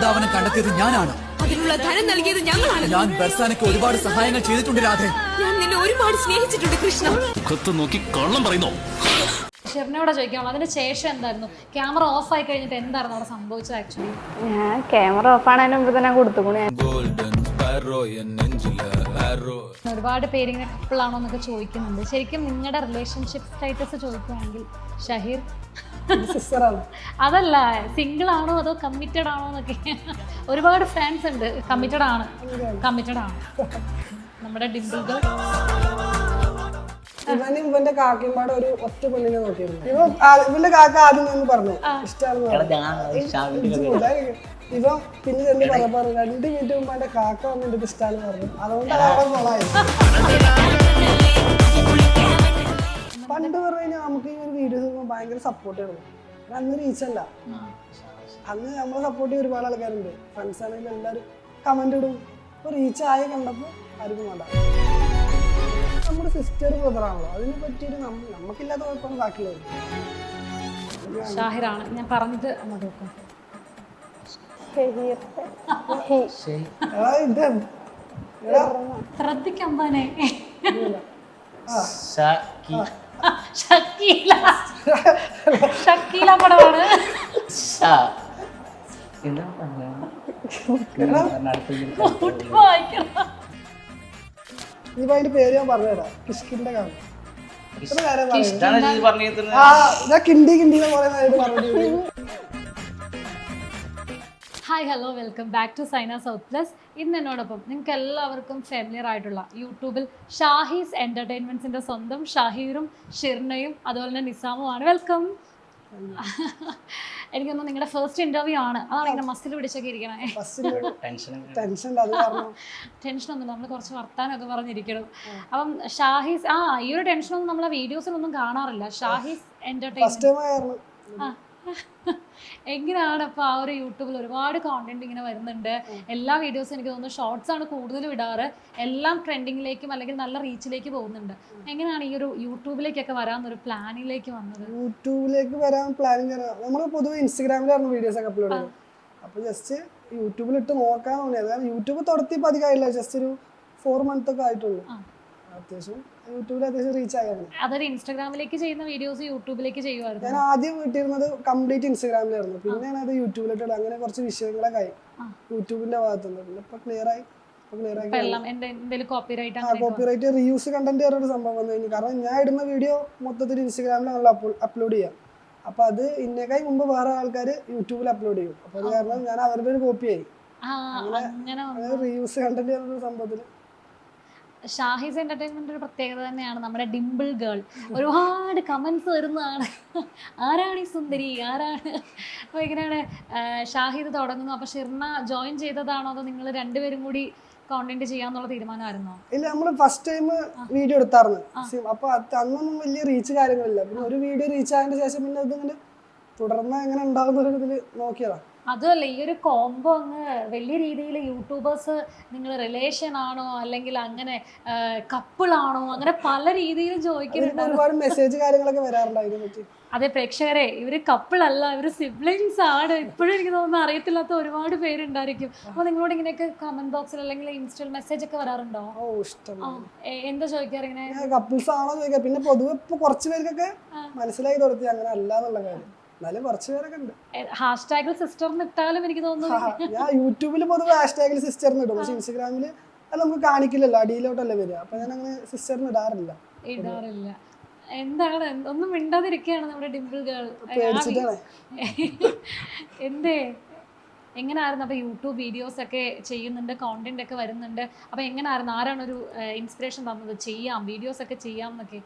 വൃന്ദാവനം കണ്ടെത്തിയത് ഞാനാണ്. അതിനുള്ള ധനം നൽകിയത് ഞങ്ങളാണ്. ഞാൻ ബർസാനയ്ക്ക് ഒരുപാട് സഹായങ്ങൾ ചെയ്തിട്ടുണ്ട് രാധേ. ഞാൻ നിന്നെ ഒരുപാട് സ്നേഹിച്ചിട്ടുണ്ട് കൃഷ്ണ. മുഖത്ത് നോക്കി കള്ളം പറയുന്നോ? ഷിർനയോട് ചോദിക്കാമോ, അതിന് ശേഷം എന്തായിരുന്നു? ക്യാമറ ഓഫ് ആയി കഴിഞ്ഞിട്ട് എന്തായിരുന്നു അവിടെ സംഭവിച്ചത്? ആക്ച്വലി ഞാൻ ക്യാമറ ഓഫ് ആണതിന് മുമ്പ് തന്നെ കൊടുത്തുകൂടി. ഒരുപാട് പേരിങ്ങനെ കപ്പിളാണോ എന്നൊക്കെ ചോദിക്കുന്നുണ്ട്. ശരിക്കും നിങ്ങളുടെ റിലേഷൻഷിപ്പ് സ്റ്റാറ്റസ് ചോദിക്കുകയാണെങ്കിൽ ഷഹീർ അതല്ല, സിംഗിൾ ആണോ അതോ കമ്മിറ്റഡ് ആണോ എന്നൊക്കെ ഒരുപാട് ഫാൻസ് ഉണ്ട്. കമ്മിറ്റഡ് ആണ് നമ്മുടെ ഡിംപിൾ ഗേൾ. ഇവന്റെ കാക്കിമ്പാടെ ഒരു ഒറ്റ പെണ്ണിനെ നോക്കിയിരുന്നു. ഇവന്റെ കാക്ക ആദ്യം നിന്ന് പറഞ്ഞു ഇഷ്ടമാണെന്ന്. ഇവൻ പിന്നെ എന്ത് പറഞ്ഞപ്പോ 2 മിനിറ്റ് മുമ്പ് എന്റെ കാക്ക വന്നിട്ട് ഇഷ്ടമാണെന്ന് പറഞ്ഞു. അതുകൊണ്ടാണ് അവിടെ കൊളായത്. പണ്ട് പറഞ്ഞു കഴിഞ്ഞാൽ നമുക്ക് ഈ ഒരു വീഡിയോസ് ഭയങ്കര സപ്പോർട്ട് ചെയ്യണം. അന്ന് റീച്ചല്ല. അന്ന് നമ്മളെ സപ്പോർട്ട് ചെയ്യാൻ ഒരുപാട് ആൾക്കാരുണ്ട്. ഫ്രണ്ട്സ് ആണെങ്കിലും എല്ലാവരും കമന്റ് ഇടും. ഇപ്പൊ റീച്ച് ആയി കണ്ടപ്പോൾ ആർക്കും വേണ്ട. നമ്മുടെ സിസ്റ്റർ ബ്രദറാണല്ലോ, അതിനെ പറ്റിയിട്ട് നമുക്കില്ലാത്ത കുഴപ്പമാണ് ബാക്കിയുള്ളത്. ഷാഹിറാണ് ഞാൻ പറഞ്ഞത്. അങ്ങോട്ട് നോക്കും ശ്രദ്ധിക്കമ്പാനെ. ഷക്കീല പടമാണ്. ഇനിയിപ്പോ അതിന്റെ പേര് ഞാൻ പറഞ്ഞുതരാം. കിഷ്കിന്റെ കാണും. കിണ്ടി കിണ്ടി പറഞ്ഞു. Hi hello, welcome back to Saina South Plus. ഇന്ന് എന്നോടൊപ്പം നിങ്ങൾക്ക് എല്ലാവർക്കും ഫെമിലിയർ ആയിട്ടുള്ള യൂട്യൂബിൽ ഷാഹീസ് എൻ്റർടൈൻമെൻറ്റ്സിൻ്റെ സ്വന്തം ഷഹീറും ഷിർനയും അതുപോലെ തന്നെ നിസാമുമാണ്. വെൽക്കം. എനിക്കൊന്നും നിങ്ങളുടെ ഫസ്റ്റ് ഇന്റർവ്യൂ ആണ്. അതാണ് ഇങ്ങനെ മസിൽ പിടിച്ചൊക്കെ ഇരിക്കണേ. ടെൻഷനൊന്നുമില്ല, നമ്മൾ കുറച്ച് വർത്താനൊക്കെ പറഞ്ഞിരിക്കണം. അപ്പം ഷാഹീസ് ഈ ഒരു ടെൻഷനൊന്നും നമ്മളെ വീഡിയോസിലൊന്നും കാണാറില്ല. ഷാഹീസ് എൻ്റർടൈൻമെൻറ്റ് എങ്ങനെയാണ് അപ്പോൾ ആ ഒരു യൂട്യൂബിൽ ഒരുപാട് കോണ്ടന്റ് ഇങ്ങനെ വരുന്നുണ്ട്. എല്ലാ വീഡിയോസും എനിക്ക് തോന്നുന്നു ഷോർട്സ് ആണ് കൂടുതൽ വിടാറ്. എല്ലാം ട്രെൻഡിങ്ങിലേക്കും അല്ലെങ്കിൽ നല്ല റീച്ചിലേക്ക് പോകുന്നുണ്ട്. എങ്ങനെയാണ് ഈ ഒരു യൂട്യൂബിലേക്കൊക്കെ വരാന്നൊരു പ്ലാനിങ്ങിലേക്ക് വന്നത്? യൂട്യൂബിലേക്ക് വരാൻ പ്ലാനിങ് നമ്മൾ പൊതുവെ ഇൻസ്റ്റഗ്രാമിലായിരുന്നു വീഡിയോസ് ഒക്കെ അപ്ലോഡ് ചെയ്യുന്നത്. അപ്പോൾ ജസ്റ്റ് യൂട്യൂബിലിട്ട് നോക്കാൻ തോന്നിയത്. കാരണം യൂട്യൂബ് തുടർത്തിപ്പോൾ അധികമായില്ല, ജസ്റ്റ് ഒരു 4 months ഒക്കെ ആയിട്ടുള്ളൂ. അത്യാവശ്യം യൂട്യൂബിൽ അത്യാവശ്യം റീച്ച് ആയിരുന്നു. അതൊരു ഇൻസ്റ്റാഗ്രാമിലേക്ക് ചെയ്യുന്ന വീഡിയോസ് യൂട്യൂബിലേക്ക് ചെയ്യുമായിരുന്നു. ഞാൻ ആദ്യം വിട്ടിരുന്നത് കംപ്ലീറ്റ് ഇൻസ്റ്റാഗ്രാമിലായിരുന്നു. പിന്നെയാണ് അത് യൂട്യൂബിലിട്ടുള്ളത്. അങ്ങനെ കുറച്ച് വിഷയങ്ങളൊക്കെ ആയി യൂട്യൂബിന്റെ ഭാഗത്തുനിന്ന്. പിന്നെ ഇപ്പൊ ക്ലിയർ ആയി. കോപ്പിറൈറ്റ് റീയൂസ് കണ്ടന്റ് ഒരു സംഭവം വന്നു കഴിഞ്ഞു. കാരണം ഞാൻ ഇടുന്ന വീഡിയോ മൊത്തത്തിൽ ഇൻസ്റ്റാഗ്രാമിലാണല്ലോ അപ്ലോഡ് ചെയ്യാം. അപ്പൊ അത് ഇന്നേക്കായി മുമ്പ് വേറെ ആൾക്കാർ യൂട്യൂബിൽ അപ്ലോഡ് ചെയ്യും. അപ്പൊ അത് കാരണം ഞാൻ അവരുടെ ഒരു കോപ്പിയായി. റീയൂസ് കണ്ടന്റ് ഒരു സംഭവത്തില് ഷാഹീസ് എൻ്റർടൈൻമെൻ്റ് ഒരു പ്രത്യേകത തന്നെയാണ്. നമ്മുടെ ഡിംപിൾ ഗേൾ ഒരുപാട് കമൻസ് വരുന്നതാണ്. ആരാണ് ഈ സുന്ദരി, ആരാണ്? അപ്പോൾ എങ്ങനെയാണ് ഷാഹിദ് തുടങ്ങുന്നു? അപ്പോൾ ഷിർന ജോയിൻ ചെയ്തതാണോ അതോ നിങ്ങൾ രണ്ടുപേരും കൂടി കോണ്ടന്റ് ചെയ്യാന്നുള്ള തീരുമാനമായിരുന്നോ? ഇല്ല, നമ്മൾ ഫസ്റ്റ് ടൈം വീഡിയോ എടുത്തായിരുന്നു. അപ്പോൾ അന്നൊന്നും വലിയ റീച്ച് കാര്യങ്ങളില്ല. പിന്നെ ഒരു വീഡിയോ റീച്ച് ആയതിന് ശേഷം പിന്നെ അതിങ്ങനെ തുടർന്ന് എങ്ങനെ ഉണ്ടാകുന്ന ഒരു ഇതിൽ നോക്കിയതാണ്. അതുമല്ല, ഈ ഒരു കോംബോ അങ്ങ് വലിയ രീതിയിൽ യൂട്യൂബേഴ്സ് നിങ്ങൾ റിലേഷൻ ആണോ അല്ലെങ്കിൽ അങ്ങനെ കപ്പിളാണോ അങ്ങനെ പല രീതിയിൽ ചോദിക്കുന്നുണ്ട്. ഒരുപാട് മെസ്സേജ് കാര്യങ്ങളൊക്കെ വരാറുണ്ട് അതിനെ പറ്റി. അതെ പ്രേക്ഷകരെ, ഇവര് കപ്പിളല്ല, ഇവര് സിബ്ലിങ്സ് ആണ്. ഇപ്പോഴും എനിക്ക് തോന്നുന്നു അറിയത്തില്ലാത്ത ഒരുപാട് പേരുണ്ടായിരിക്കും. അപ്പോൾ നിങ്ങളോട് ഇങ്ങനെയൊക്കെ കമന്റ് ബോക്സിൽ അല്ലെങ്കിൽ ഇൻസ്റ്റയിൽ മെസ്സേജ് ഒക്കെ വരാറുണ്ടോ? എന്താ ചോദിക്കാറ് ഇങ്ങനെ? കപ്പിൾസ് ആണോ ചോദിക്കാം. പിന്നെ പൊതുവെ ഇപ്പൊ കുറച്ച് പേർക്കൊക്കെ മനസ്സിലായി തുടങ്ങി അങ്ങനെ അല്ല എന്നുള്ള കാര്യം. എന്നാലും കുറച്ച് പേരൊക്കെ ഉണ്ട്. ഹാഷ്ടാഗിൽ സിസ്റ്റർന്ന് ഇട്ടാലും എനിക്ക് തോന്നുന്നു. ഞാൻ യൂട്യൂബിൽ പൊതുവെ ഹാഷ്ടാഗിൽ സിസ്റ്റർന്ന് ഇടും. പക്ഷെ ഇൻസ്റ്റാഗ്രാമിൽ അത് നമുക്ക് കാണിക്കില്ലല്ലോ, അടിയിലോട്ടല്ലേ വരിക. അപ്പൊ ഞാൻ അങ്ങനെ സിസ്റ്റർന്ന് ഇടാറില്ല. എന്താണ് ഒന്നും മിണ്ടാതിരിക്കുകയാണ് നമ്മുടെ ഡിംപിൾ ഗേൾ. എന്തേ, എങ്ങനായിരുന്നു? അപ്പൊ യൂട്യൂബ് വീഡിയോസ് ഒക്കെ ചെയ്യുന്നുണ്ട്, കോണ്ടന്റ് ഒക്കെ വരുന്നുണ്ട്. അപ്പൊ എങ്ങനായിരുന്നു? ആരാണ് ഒരു ഇൻസ്പിറേഷൻ തന്നത് ചെയ്യാം വീഡിയോസ് ഒക്കെ ചെയ്യാം എന്നൊക്കെ?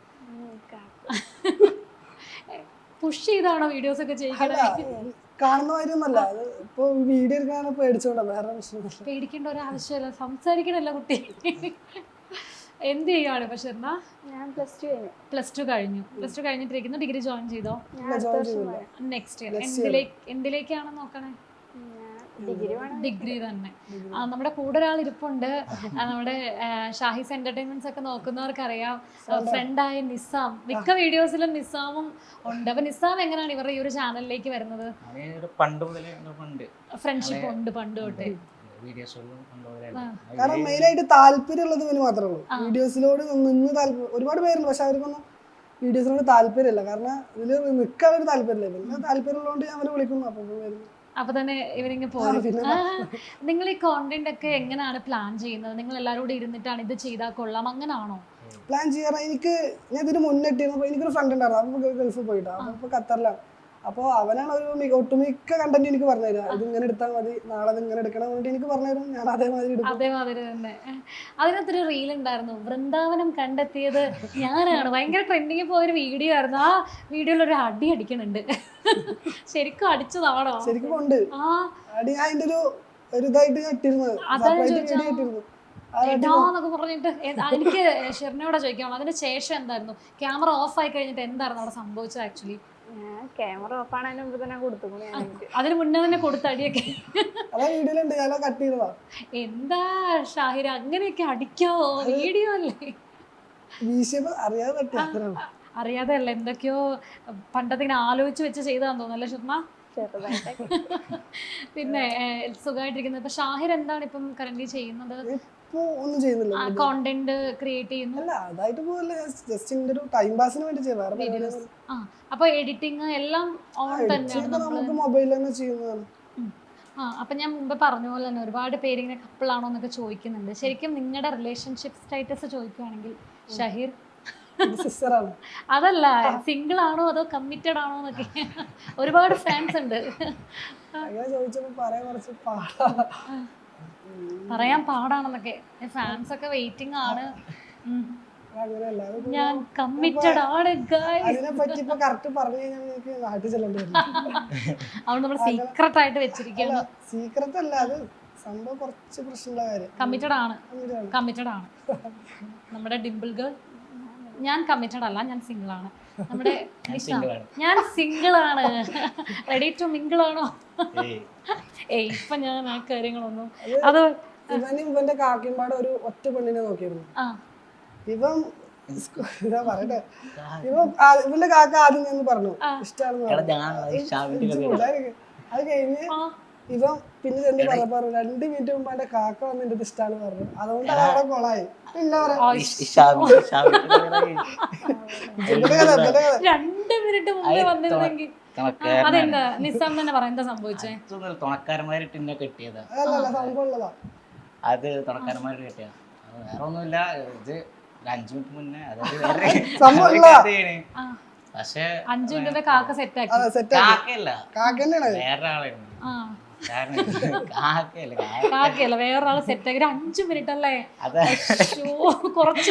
പുഷ് ചെയ്താണോ വീഡിയോസ് ഒക്കെ ചെയ്യണേ? കാണുന്ന കാര്യമൊന്നുമല്ല. ഇപ്പൊ വീഡിയോ എടുക്കാനാണ് പേടിച്ചോണ്ടാ, വേറെ പേടിക്കേണ്ട ഒരു ആവശ്യമില്ല. സംസാരിക്കണല്ലോ കുട്ടി. എന്ത് ചെയ്യുകയാണ് ഇപ്പൊ ഷിർന? ഞാൻ പ്ലസ് ടു കഴിഞ്ഞിട്ടിരിക്കുന്നു. ഡിഗ്രി ജോയിൻ ചെയ്തോ? നെക്സ്റ്റ് ഇയർ എന്തിലേക്കാണ് നോക്കണേ? ഡിഗ്രി തന്നെ. നമ്മുടെ കൂടെ ഒരാൾ ഇരിപ്പുണ്ട്. നമ്മുടെ ഷാഹിസ് എന്റർടൈൻമെന്റ്സ് ഒക്കെ നോക്കുന്നവർക്ക് അറിയാം, ഫ്രണ്ടായ നിസാം. മിക്ക വീഡിയോസിലും നിസാമും ഉണ്ട്. അപ്പൊ നിസാം എങ്ങനെയാണ് ഇവരുടെ ഈ ഒരു ചാനലിലേക്ക് വരുന്നത്? ഫ്രണ്ട്ഷിപ്പ് ഉണ്ട് പണ്ട് തൊട്ടേ. കാരണം മെയിനായിട്ട് താല്പര്യമുള്ളത് ഇവന് മാത്രമേ ഉള്ളൂ. വീഡിയോസിലോട് നിന്ന് താല്പര്യം ഒരുപാട് പേരുണ്ട്, പക്ഷെ അവർക്കൊന്നും വീഡിയോസിനോട് താല്പര്യമില്ല. കാരണം ഇതിൽ നിൽക്കാൻ ഒരു താല്പര്യമില്ല. പിന്നെ താല്പര്യമുള്ളതുകൊണ്ട് ഞാൻ അവനെ വിളിക്കുന്നു. അപ്പം വരുന്നു. അപ്പൊ തന്നെ ഇവരിങ്ങനെ പോരും. നിങ്ങൾ ഈ കോണ്ടന്റ് ഒക്കെ എങ്ങനെയാണ് പ്ലാൻ ചെയ്യുന്നത്? നിങ്ങൾ എല്ലാവരും കൂടി ഇരുന്നിട്ടാണ് ഇത് ചെയ്താൽ കൊള്ളാം അങ്ങനാണോ പ്ലാൻ ചെയ്യാറ്? ഞാൻ ഇതിന് മുന്നിട്ടിരുന്നപ്പോൾ എനിക്കൊരു ഫ്രണ്ട് ഉണ്ടായിരുന്നു. അപ്പോൾ ഗൾഫിൽ പോയിട്ടാണ്. അപ്പോൾ ഖത്തറിലാണ്. അപ്പോൾ അവനാണ് ഒരു ഒട്ടുമിക്ക കണ്ടന്റ് എനിക്ക് പറഞ്ഞു തരാം. ഇത് ഇങ്ങനെ എടുത്താൽ മതി, നാളെ ഇത് ഇങ്ങനെ എടുക്കണം എന്നിട്ട് എനിക്ക് പറഞ്ഞു തരും. ഞാൻ അതേമാതിരി എടുക്കും. അതേമാതിരി തന്നെ. അതിനകത്തൊരു റീൽ ഉണ്ടായിരുന്നു, വൃന്ദാവനം കണ്ടെത്തിയത് ഞാനാണ്. ഭയങ്കര ട്രെൻഡിങ്ങിൽ പോയൊരു വീഡിയോ ആയിരുന്നു. ആ വീഡിയോയിൽ ഒരു അടി അടിക്കണുണ്ട്. ശരിക്കും അടിച്ചതാണോ? ശരിക്കും ഉണ്ട് അടി. ഞാൻ അതിന്റെ ഒരു ഇതായിട്ട് ഇട്ടിരുന്നത്. എന്നൊക്കെ പറഞ്ഞിട്ട് എനിക്ക് ഷെറിനോടെ ചോദിക്കാനുള്ളൂ, അതിന് ശേഷം എന്തായിരുന്നു? ക്യാമറ ഓഫ് ആയി കഴിഞ്ഞിട്ട് എന്തായിരുന്നു അവിടെ സംഭവിച്ചത്? ആക്ച്വലി ക്യാമറ ഓഫ് ആണതിന് മുമ്പ് തന്നെ കൊടുത്തുകൂടി. അതിന് മുന്നേ തന്നെ കൊടുത്തടിയൊക്കെ എന്താ ഷാഹിര അങ്ങനെയൊക്കെ അടിക്കാവോ? വീഡിയോ അല്ലേ? അറിയാതെ അല്ല, എന്തൊക്കെയോ പണ്ടത്തെ ഇങ്ങനെ ആലോചിച്ച് വെച്ച് ചെയ്താന്ന് തോന്നുന്നല്ലേ ഷർമ്മ? പിന്നെ സുഖമായിട്ടിരിക്കുന്നത്. ഇപ്പൊ ഷാഹിർ എന്താണ് ഇപ്പം കറന്റ് ചെയ്യുന്നത്? ഒന്നും ചെയ്യുന്നില്ല. കോണ്ടന്റ് ക്രിയേറ്റ് ചെയ്യുന്നു. അപ്പൊ എഡിറ്റിംഗ് എല്ലാം ഓൺ തന്നെയാണ്. അപ്പൊ ഞാൻ മുമ്പ് പറഞ്ഞ പോലെ തന്നെ ഒരുപാട് പേര് ഇങ്ങനെ കപ്പിളാണോ എന്നൊക്കെ ചോദിക്കുന്നുണ്ട്. ശരിക്കും നിങ്ങളുടെ റിലേഷൻഷിപ്പ് സ്റ്റാറ്റസ് ചോദിക്കുവാണെങ്കിൽ ഷഹീർ അതല്ല, സിംഗിൾ ആണോ അതോ കമ്മിറ്റഡ് ആണോ എന്നൊക്കെ ഒരുപാട് ഫാൻസ് ഉണ്ട്. പറയാൻ പാടാണെന്നൊക്കെ ഫാൻസ് ഒക്കെ വെയിറ്റിംഗ് ആണ്. ഞാൻ കമ്മിറ്റഡ് ആണ് അതുകൊണ്ട് നമ്മൾ സീക്രട്ട് ആയിട്ട് വെച്ചിരിക്കുകയാണ്. സീക്രട്ട് അല്ല, അത് സംഭവം കുറച്ച് പ്രശ്നമുള്ള കാര്യം. കമ്മിറ്റഡ് ആണ് നമ്മുടെ ഡിംപിൾ ഗേൾ. ഞാൻ കമ്മിറ്റഡ് അല്ല, ഞാൻ സിംഗിൾ ആണ്. നമ്മുടെ ഞാൻ സിംഗിൾ ആണ്. റെഡി ടു മിംഗിൾ ആണോ? ഇപ്പൊ ഞാൻ ആ കാര്യങ്ങളൊന്നും അത് ഇവന്റെ കാക്കിമ്പാട് ഒരു ഒറ്റ പെണ്ണിനെ നോക്കിയിരുന്നു. ഇവൻ ഇതാ പറയട്ടെ, ഇവന്റെ കാക്ക ആദ്യം നിന്ന് പറഞ്ഞു ഇഷ്ടമാണെന്ന് പറഞ്ഞു. അത് കഴിഞ്ഞ് ഇവൻ പിന്നെ ചെന്ന് പറഞ്ഞപ്പോ 2 മിനിറ്റ് മുമ്പ് എന്റെ കാക്ക വന്ന് എന്റെ ഇഷ്ടമാണ് പറഞ്ഞു. അതുകൊണ്ട് അവിടെ കൊളായി. പിന്നെ 2 മിനിറ്റ് മുമ്പേ വന്നിരുന്നെങ്കിൽ അതെന്താ നിസാം തന്നെ പറയാം, എന്താ സംഭവിച്ചേ? തുണക്കാരന്മാരായിട്ട് എന്നെ കെട്ടിയതാ. അത് തുണക്കാരന്മാരായിട്ട് കെട്ടിയതാ, വേറെ ഒന്നുമില്ല. ഇത് 5 മിനിറ്റ് മുന്നേ, പക്ഷെ 5 മിനിറ്റ് കാക്ക സെറ്റ് ആക്കി. കാക്കയല്ല, വേറെ ആളായിരുന്നു. കാക്കയല്ല, വേറൊരാള് സെറ്റ് ആക്കി 5 മിനിറ്റ് അല്ലേ? കുറച്ച്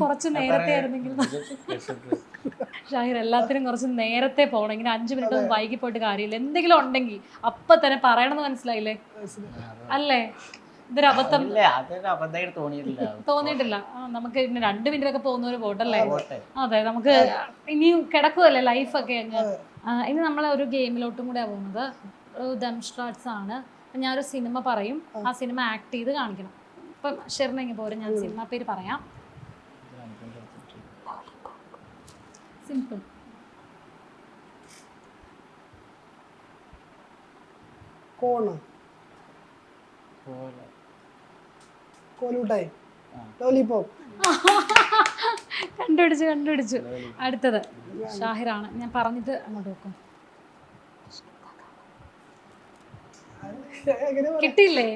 കുറച്ച് നേരത്തെ ആയിരുന്നെങ്കിൽ. ഷാഹിർ എല്ലാത്തിനും കുറച്ച് നേരത്തെ പോകണം. ഇങ്ങനെ 5 മിനിറ്റ് ഒന്നും വൈകി പോയിട്ട് കാര്യമില്ല. എന്തെങ്കിലും ഉണ്ടെങ്കിൽ അപ്പൊ തന്നെ പറയണമെന്ന് മനസ്സിലായില്ലേ? അല്ലേ? ഇതൊരു അബദ്ധം തോന്നിയിട്ടില്ല. നമുക്ക് 2 മിനിറ്റൊക്കെ പോകുന്നവര് പോട്ടല്ലേ? അതെ, നമുക്ക് ഇനിയും കിടക്കുമല്ലേ ലൈഫൊക്കെ അങ്ങ്. ഇനി നമ്മൾ ഒരു ഗെയിമിലോട്ടും കൂടെ പോകുന്നത്. ഡംസ്ട്രാറ്റ്സ് ആണ്. ഞാനൊരു സിനിമ പറയും, ആ സിനിമ ആക്ട് ചെയ്ത് കാണിക്കണം. ഇപ്പം ഷെറിനെങ്കിൽ പോരും, ഞാൻ സിനിമ പേര് പറയാം. സിമ്പിൾ. കണ്ടുപിടിച്ചു. അടുത്തത് ഷാഹിറാണ്. ഞാൻ പറഞ്ഞിട്ട് അങ്ങോട്ട് വെക്കും. കിട്ടിയില്ലേ?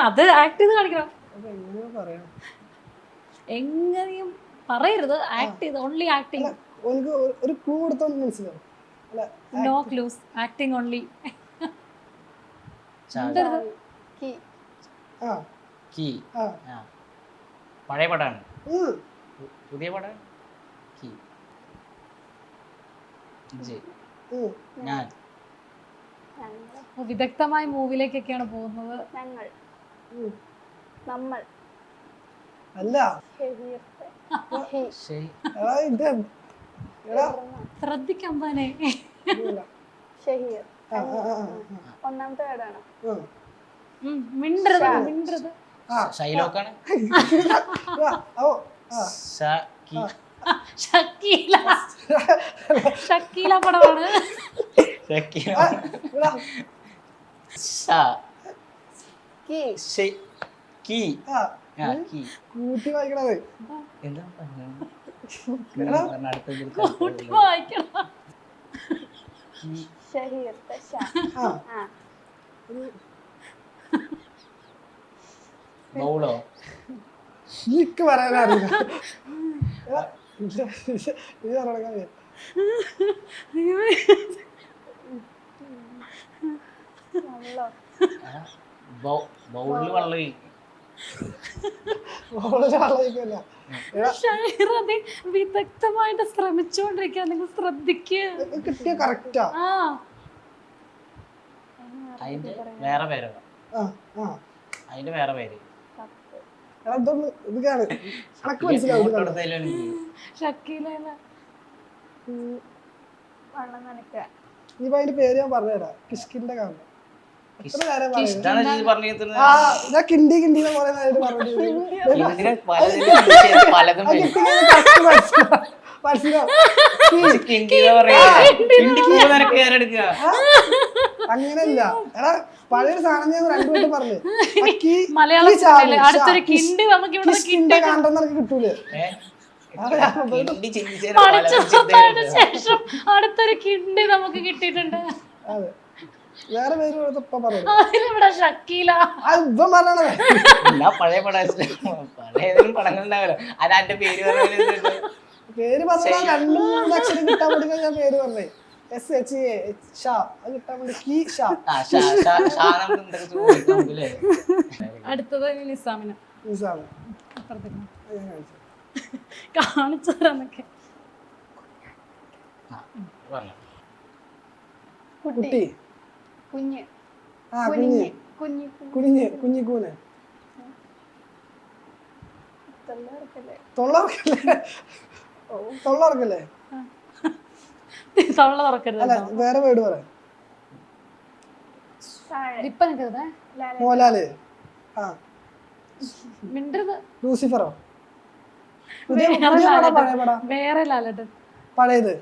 അത് ആക്ട് ചെയ്ത് കാണിക്കണം. എങ്ങനെയും പറയരുത്, ആക്ട് ചെയ്ത്. Only acting. No clues, acting only. പഴയ പടാണ്, പുതിയ പടാണ്. ഞാൻ വിദഗ്ധമായ മൂവിലേക്കൊക്കെയാണ് പോകുന്നത്. നമ്മൾ അല്ല ശ്രദ്ധിക്കാൻ ഷഹീർ ആ, ആ, ആ, ഒന്നാമത്തെ വേർഡാണ് ആ. മിണ്ടരുത് മിണ്ടരുത്. ഷൈലോക്കാണ്. ഓ ആ ഷക്കീല ഷക്കീല പടമാണ്. ഷക്കീല. ഇവിടെ. കീ കീ. ആ, ആ, കീ. കൂട്ടി വായിക്കണത് എന്താ കൂട്ടി വായിക്കണം. ഷഹീർ ഷ ആ ആ ബൗളോ? എനിക്ക് പറയാനറിയില്ല. ഇത് പറഞ്ഞ വെള്ളം ബൗളില് വെള്ളം ഒഴിക്കും. ആളായിക്കല്ല. ഷഹീർ അത് വിദഗ്ധമായിട്ട് ശ്രമിച്ചുകൊണ്ടിരിക്കുക, നിങ്ങൾ ശ്രദ്ധിക്കുക. കിട്ടിയ കറക്റ്റാ. ആ അതിന്റെ വേറെ പേരോ? ആ ആ അതിന്റെ വേറെ പേര് എടാ ഇതൊന്ന് ഇത് കാണു. കണക്ക് മനസ്സിലാവും. ഇത് കണ്ടോ? ഷക്കീല വെള്ളം നനക്കുക ഇനിയിപ്പോ അതിന്റെ പേര് ഞാൻ പറഞ്ഞുതരാം. കിഷ്കിന്റെ കാണും. എത്ര നേരം പറയുന്നത്? ഇഷ്ടാണ് നീ പറഞ്ഞിരുന്നത്. ആ ഞാൻ കിണ്ടി കിണ്ടി എന്ന് പറയുന്ന പറഞ്ഞു. ഇതിന് പലതും പലതും വരും. മനസ്സിലാവും. കിണ്ടിന്ന് പറയാ. കിണ്ടി പൂ നിനക്ക് ആരെടുക്കുക? അങ്ങനെയല്ല. എടാ പഴയൊരു സാധനം ഞാൻ രണ്ടുപേരും പറഞ്ഞു. മലയാളം സിനിമയിലെ അടുത്തൊരു കിണ്ടി നമുക്ക് ഇവിടെ കിണ്ടി കാണുന്ന കിട്ടൂലേ? കിണ്ടി ചിന്തിച്ചാൽ പലതും പഠിച്ചതിന് ശേഷം അടുത്തൊരു കിണ്ടി നമുക്ക് കിട്ടിയിട്ടുണ്ട്. അതെ. വേറെ പേര് ഇപ്പൊ പറഞ്ഞു. അതിലിവിടെ ഷക്കീല. ഇപ്പം പറയണത് എല്ലാ പഴയ പടം പഴയ ഏതെങ്കിലും പടങ്ങൾ ഉണ്ടാവല്ലോ. അത് എന്റെ പേര് പറഞ്ഞ പേര് പറഞ്ഞാൽ 2-3 അക്ഷരം കിട്ടാൻ വേണ്ടി ഞാൻ പേര് പറഞ്ഞേ. SHA ഷാ അത് കിട്ടാൻ വേണ്ടി കീ ഷാ. അടുത്തത് നിസാമിന് നിസാമ്. അപ്പുറത്തേക്ക് ഞാൻ കാണിച്ചു. കാണിച്ചു തരാന്നൊക്കെ. കുട്ടി. കുഞ്ഞ് ആ കുഞ്ഞ്. കുഞ്ഞ് കുഞ്ഞ് കുഞ്ഞിക്കൂന്. തൊള്ളർക്കല്ലേ തൊള്ളർക്കല്ലേ? തൊള്ളർക്കല്ലേ? തൊള്ള തുറക്കരുത്. അല്ല വേറെ വേർഡ് പറയാം. താഴെ ഇപ്പൊ നിൽക്കരുത്. മോലാല്. ആ മിണ്ടരുത്. ലൂസിഫറോ? പുതിയ പടം പഴയ പടം? വേറെ ലാലേട്ടൻ. പഴയത്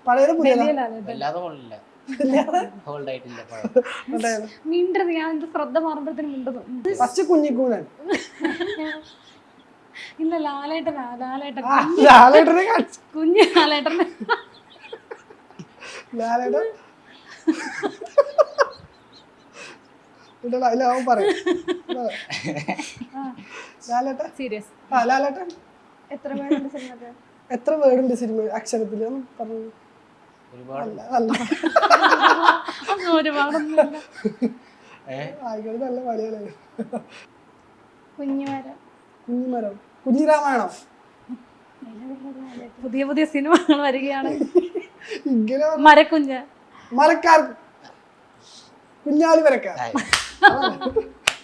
പഴയത് പുതിയ വലിയ ലാലേട്ടൻ. വല്ലാതെ ഹോൾഡില്ല. ഹോൾഡ് ആയിട്ടില്ല പടം. മിണ്ടരുത്. ഞാൻ എന്റെ ശ്രദ്ധ മാറുമ്പോഴത്തേനും മിണ്ടുന്നു. ഫസ്റ്റ് കുഞ്ഞിക്കൂനൻ. ഇല്ല ലാലേട്ടനാ. ലാലേട്ടൻ ലാലേട്ടനെ കാണിച്ചു. കുഞ്ഞ് ലാലേട്ടൻ. ലാലേട്ടൻ ഇല്ല അവൻ പറയും. ലാലേട്ടൻ സീരിയസ്. ആ ലാലേട്ടൻ എത്ര വേർഡുണ്ട് സിനിമക്ക്? എത്ര വേർഡുണ്ട് സിനിമ അക്ഷരത്തില് പറഞ്ഞു? ഒരുപാട് ഒരുപാടൊന്നുമില്ല. ആയിക്കോട്ടെ. നല്ല മലയാളം. കുഞ്ഞുമരം കുഞ്ഞിമരം. കുഞ്ഞിരാമായണം. പുതിയ പുതിയ സിനിമകൾ വരികയാണ്. ഇങ്ങനെ മരക്കുഞ്ഞ്. മരക്കാർ. കുഞ്ഞാലി മരക്കാർ.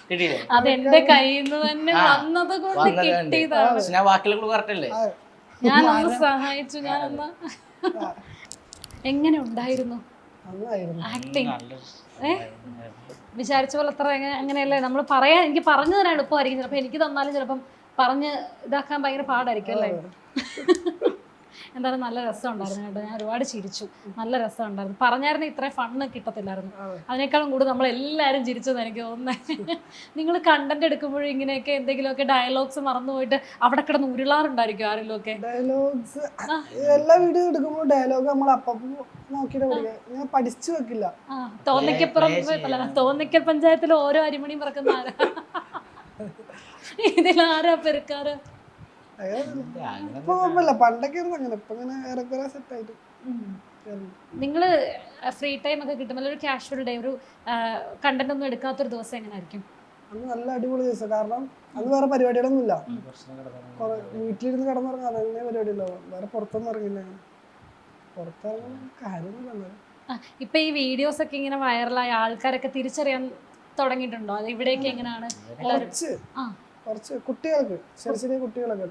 കിട്ടിയില്ലേ? അതെന്റെ കയ്യിൽ നിന്ന് തന്നെ വന്നത് കൊണ്ട് കിട്ടിയതാണ്. പക്ഷെ ഞാൻ ബാക്കിയുള്ള കറക്റ്റ് അല്ലേ? ഞാനൊന്ന് സഹായിച്ചു. ഞാനൊന്ന് എങ്ങനെ ഉണ്ടായിരുന്നു നന്നായിരുന്നു. ആക്ടിങ്? വിചാരിച്ച പോലെ അത്ര അങ്ങനെയല്ലേ നമ്മൾ പറയാൻ. എനിക്ക് പറഞ്ഞു തരാൻ എളുപ്പമായിരിക്കും. ചിലപ്പോൾ എനിക്ക് തന്നാലും ചിലപ്പം പറഞ്ഞ് ഇതാക്കാൻ ഭയങ്കര പാടായിരിക്കും അല്ലേ? എന്തായാലും നല്ല രസമുണ്ടായിരുന്നു കേട്ടോ. ഞാൻ ഒരുപാട് ചിരിച്ചു. നല്ല രസമുണ്ടായിരുന്നു. പറഞ്ഞായിരുന്നു ഇത്രയും ഫണ്ണ് കിട്ടത്തില്ലായിരുന്നു. അതിനേക്കാളും കൂടുതൽ നമ്മളെല്ലാവരും ചിരിച്ചതെന്ന് എനിക്ക് തോന്നുന്നത്. നിങ്ങൾ കണ്ടന്റ് എടുക്കുമ്പോഴും ഇങ്ങനെയൊക്കെ എന്തെങ്കിലുമൊക്കെ ഡയലോഗ്സ് മറന്നുപോയിട്ട് അവിടെ കിടന്ന് ഉരുളാറുണ്ടായിരിക്കും ആരെങ്കിലും ഒക്കെ. ഡയലോഗ്സ് എല്ലാ വീഡിയോ എടുക്കുമ്പോൾ ഡയലോഗ് നമ്മൾ അപ്പം നോക്കിയിട്ട് പഠിക്കുക. ഞാൻ പഠിച്ചു വെക്കില്ല. തോന്നിക്കൽ പഞ്ചായത്തിൽ ഓരോ അരിമണിയും പറക്കുന്ന ആരാ? ഇതിലാരാ പെരുക്കാറ്? ഇപ്പൊ കുഴപ്പമില്ല. പണ്ടൊക്കെ ആയിരുന്നു അങ്ങനെ. ഇപ്പൊ ഇങ്ങനെ ഏറെക്കുറെ സെറ്റ് ആയിട്ട്. നിങ്ങൾ ഫ്രീ ടൈം ഒക്കെ കിട്ടുമ്പോൾ ഒരു കാഷ്വൽ ഡേ, ഒരു കണ്ടന്റ് ഒന്നും എടുക്കാത്തൊരു ദിവസം എങ്ങനെയായിരിക്കും? അന്ന് നല്ല അടിപൊളി ദിവസം. കാരണം അന്ന് വേറെ പരിപാടികളൊന്നും ഇല്ല. വീട്ടിലിരുന്ന് കിടന്നുറങ്ങാം. അതങ്ങനെ പരിപാടി ഉണ്ടാവും. വേറെ പുറത്തൊന്നും ഇറങ്ങില്ല. പുറത്തിറങ്ങുന്ന കാര്യമൊന്നുമില്ല. ഇപ്പൊ ഈ വീഡിയോസ് ഒക്കെ ഇങ്ങനെ വൈറലായ ആൾക്കാരൊക്കെ തിരിച്ചറിയാൻ തുടങ്ങിയിട്ടുണ്ടോ? അത് ഇവിടേക്ക് എങ്ങനെയാണ്? കുറച്ച് കുട്ടികൾക്ക്, ചെറിയ ചെറിയ കുട്ടികളൊക്കെ.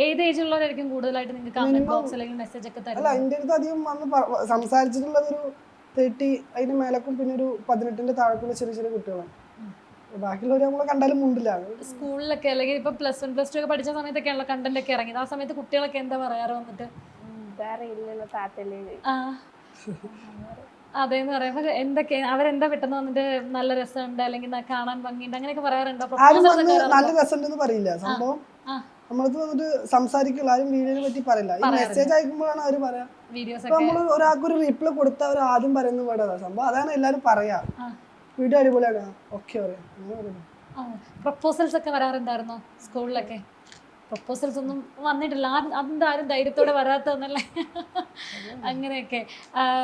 ഏത് ഏജുള്ളവരായിരിക്കും കൂടുതലായിട്ട് നിങ്ങൾക്ക് കമന്റ് ബോക്സ് അല്ലെങ്കിൽ മെസ്സേജ് ഒക്കെ തരും? അല്ല, എൻ്റെ അടുത്ത് അധികം വന്ന് സംസാരിച്ചിട്ടുള്ളതൊരു 30 അതിന് മേലക്കും പിന്നെ ഒരു 18ന്റെ താഴെക്കുള്ള ചെറിയ ചെറിയ കുട്ടികളാണ്. ബാക്കിയുള്ളവർ നമ്മളെ കണ്ടാലും മുണ്ടില്ല. സ്കൂളിലൊക്കെ അല്ലെങ്കിൽ ഇപ്പൊ +1 +2 ഒക്കെ പഠിച്ച സമയത്തൊക്കെയാണല്ലോ കണ്ടന്റ് ഒക്കെ ഇറങ്ങിയത്. ആ സമയത്ത് കുട്ടികളൊക്കെ എന്താ പറയാറ് വന്നിട്ട്? വേറെ ഇല്ലല്ലോ താത്തല്ലേ. ആ അതേന്ന് പറയുമ്പോ എന്തൊക്കെ അവരെന്താ പെട്ടെന്ന് വന്നിട്ട് നല്ല രസമുണ്ട് അല്ലെങ്കിൽ കാണാൻ ഭംഗിയുണ്ട് അങ്ങനെയൊക്കെ പറയാറുണ്ടോ? ആരും വന്ന് നല്ല രസമുണ്ടെന്ന് പറയില്ല. സംഭവം നമ്മളത് വന്നിട്ട് സംസാരിക്കില്ല, ആരും വീഡിയോനെ പറ്റി പറയില്ല. ഈ മെസ്സേജ് അയക്കുമ്പോഴാണ് അവര് പറയാ. വീഡിയോസ് ഇപ്പൊ നമ്മള് ഒരാൾക്ക് ഒരു റിപ്ലൈ കൊടുത്താൽ അവർ ആദ്യം പറയുന്ന വേർഡ് സംഭവം അതാണ്. എല്ലാരും പറയാ വീഡിയോ അടിപൊളിയാണ്, ഓക്കെ പറയാം, അങ്ങനെ പറയുന്നത്. പ്രപ്പോസൽസ് ഒക്കെ വരാറുണ്ടായിരുന്നോ സ്കൂളിലൊക്കെ? പ്രപ്പോസൽസ് ഒന്നും വന്നിട്ടില്ല. അതെന്താരും ധൈര്യത്തോടെ വരാത്തന്നല്ലേ? അങ്ങനെയൊക്കെ.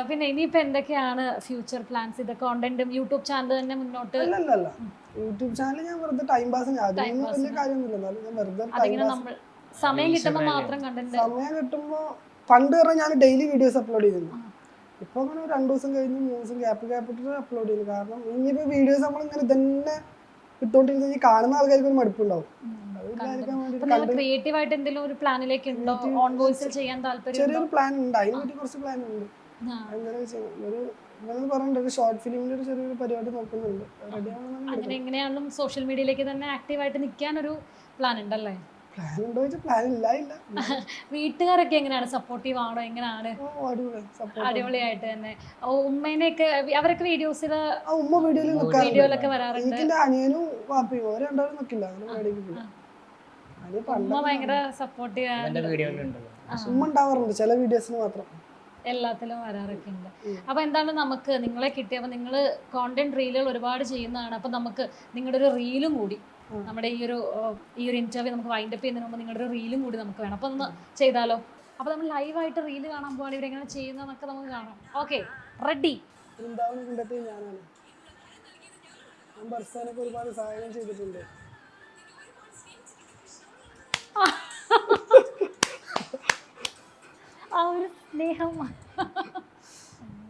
പിന്നെ ഇനിയിപ്പോൾ എന്തൊക്കെയാണ് ഫ്യൂച്ചർ പ്ലാൻസ്? ഇത് കോണ്ടന്റും യൂട്യൂബ് ചാനൽ തന്നെ മുന്നോട്ട്? അല്ല, യൂട്യൂബ് ചാനൽ ഞാൻ വെറുതെ ടൈം പാസിന്, അതിനൊന്നും വലിയ കാര്യമൊന്നുമില്ല. എന്നാലും ഞാൻ വെറുതെ അതിങ്ങനെ നമ്മൾ സമയം കിട്ടുമ്പോൾ മാത്രം കണ്ടന്റ്. സമയം കിട്ടുമ്പോൾ പണ്ട് പറഞ്ഞാൽ ഞാൻ ഡെയിലി വീഡിയോസ് അപ്ലോഡ് ചെയ്തിരുന്നു. ഇപ്പൊ അങ്ങനെ 2 ദിവസം കഴിഞ്ഞ് 3 ദിവസം ഗ്യാപ്പ് ഇട്ടിട്ട് അപ്ലോഡ് ചെയ്യുന്നു. കാരണം ഇനിയിപ്പോ വീഡിയോസ് നമ്മളിങ്ങനെ തന്നെ ഇട്ടോണ്ടിരുന്ന ഈ കാണുന്ന ആൾക്കാർക്ക് ഒരു മടുപ്പുണ്ടാവും. ക്രിയേറ്റീവ് ആയിട്ട് എന്തെങ്കിലും ഒരു പ്ലാനിലേക്ക് ഉണ്ടോ? ഓൺ വോയിസിൽ ചെയ്യാൻ താല്പര്യം? ചെറിയൊരു പ്ലാൻ ഉണ്ട്, അതിനെ പറ്റി കുറച്ച് പ്ലാൻ ഉണ്ട്. അങ്ങനെ പറഞ്ഞിട്ടുണ്ട്, ഒരു ഷോർട്ട് ഫിലിമിന്റെ ഒരു ചെറിയൊരു പരിപാടി നോക്കുന്നുണ്ട്. അങ്ങനെ എങ്ങനെയാണെങ്കിലും സോഷ്യൽ മീഡിയയിലേക്ക് തന്നെ ആക്റ്റീവ് ആയിട്ട് നിൽക്കാൻ ഒരു പ്ലാൻ ഉണ്ടല്ലേ? പ്ലാൻ ഉണ്ടോ ചോദിച്ചാൽ പ്ലാൻ ഇല്ല. വീട്ടുകാരൊക്കെ എങ്ങനെയാണ്? സപ്പോർട്ടീവ് ആണോ? എങ്ങനെയാണ്? അടിപൊളിയായിട്ട് തന്നെ. ഉമ്മേനെയൊക്കെ അവരൊക്കെ വീഡിയോസിൽ ഉമ്മ വീഡിയോയിലൊക്കെ വരാറുണ്ട്. എനിക്ക് അനിയനും വാപ്പയും രണ്ടാളും നിൽക്കില്ല. ഉമ്മ ഭയങ്കര സപ്പോർട്ടീവ് ആണ്. ഉമ്മ ഉണ്ടാവാറുണ്ട് ചില വീഡിയോസിന് മാത്രം, എല്ലാത്തിലും വരാറൊക്കെ ഉണ്ട്. അപ്പൊ എന്താണ് നമുക്ക് നിങ്ങളെ കിട്ടിയപ്പോൾ നിങ്ങൾ കോണ്ടന്റ് റീലുകൾ ഒരുപാട് ചെയ്യുന്നതാണ്. അപ്പൊ നമുക്ക് നിങ്ങളുടെ ഒരു റീലും കൂടി നമ്മുടെ ഈ ഒരു ഇന്റർവ്യൂ നമുക്ക് വൈൻഡപ്പ് ചെയ്യുന്നതിന് മുമ്പ് നിങ്ങളുടെ ഒരു റീലും കൂടി നമുക്ക് വേണം. അപ്പൊ ഒന്ന് ചെയ്താലോ? അപ്പൊ നമ്മൾ ലൈവായിട്ട് റീല് കാണാൻ പോവാണ്. ഇവരെങ്ങനെ ചെയ്യുന്നതെന്നൊക്കെ നമുക്ക് കാണാം. Okay, ready? ഞാനാണ്. ഞാൻ ബർസാനൊക്കെ ഒരുപാട് സഹായം ചെയ്തിട്ടുണ്ട്. ആ ഒരു സ്നേഹം